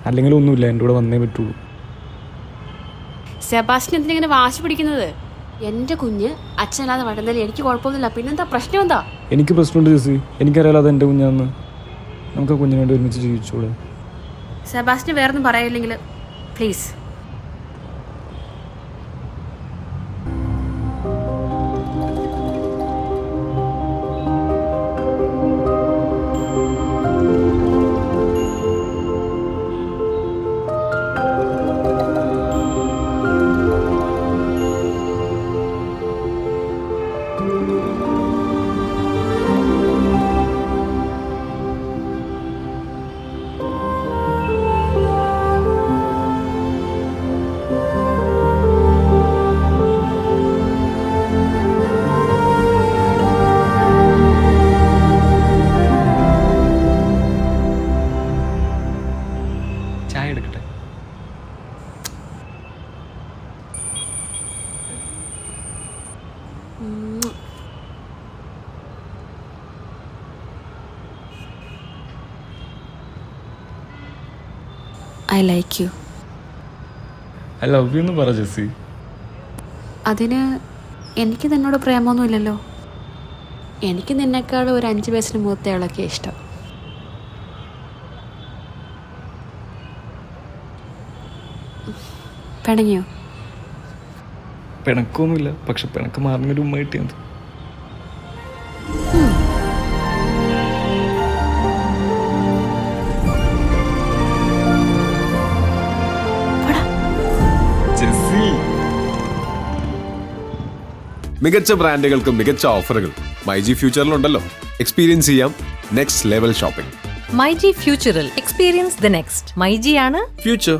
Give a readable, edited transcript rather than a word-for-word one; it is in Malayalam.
അല്ലെങ്കിൽ ഒന്നുമില്ല, എൻ്റെ കൂടെ വന്നേ പറ്റുള്ളൂ. സെബാസ്റ്റ്യൻ എന്തിനിങ്ങനെ വാശി പിടിക്കുന്നത്? എൻ്റെ കുഞ്ഞ് അച്ഛനല്ലാതെ വളർന്നാലും എനിക്ക് കുഴപ്പമൊന്നുമില്ല, പിന്നെന്താ പ്രശ്നം എന്താ? എനിക്ക് പ്രശ്നമുണ്ട് ജെസ്സി, എനിക്കറിയാലോ അത് എൻ്റെ കുഞ്ഞാന്ന്. നമുക്ക് ആ കുഞ്ഞിന് വേണ്ടി ഒരുമിച്ച് ജീവിച്ചൂടെ? സെബാസ്റ്റ്യൻ വേറൊന്നും പറയില്ലെങ്കിൽ പ്ലീസ്. ചായ എടുക്കട്ടെ? I like you. I love you എന്ന് പറ ജെസ്സി. അതിന് എനിക്ക് നിന്നോട് പ്രേമൊന്നുമില്ലല്ലോ. എനിക്ക് നിന്നെക്കാൾ ഒരു 5 വയസ്സിന് മൂത്തയാളൊക്കെ ഇഷ്ടം. പിണങ്ങിയോ? പിണക്കൊന്നുമില്ല, പക്ഷെ പിണക്ക് മാറുന്നൊരു ഉമ്മ കിട്ടിയത്. മികച്ച ബ്രാൻഡുകൾക്ക് മികച്ച ഓഫറുകൾ മൈജി ഫ്യൂച്ചറിലുണ്ടല്ലോ. എക്സ്പീരിയൻസ് ചെയ്യാം നെക്സ്റ്റ് ലെവൽ ഷോപ്പിംഗ്. മൈജി ഫ്യൂച്ചറിൽ എക്സ്പീരിയൻസ് ദ നെക്സ്റ്റ്. മൈജി ആണ് ഫ്യൂച്ചർ.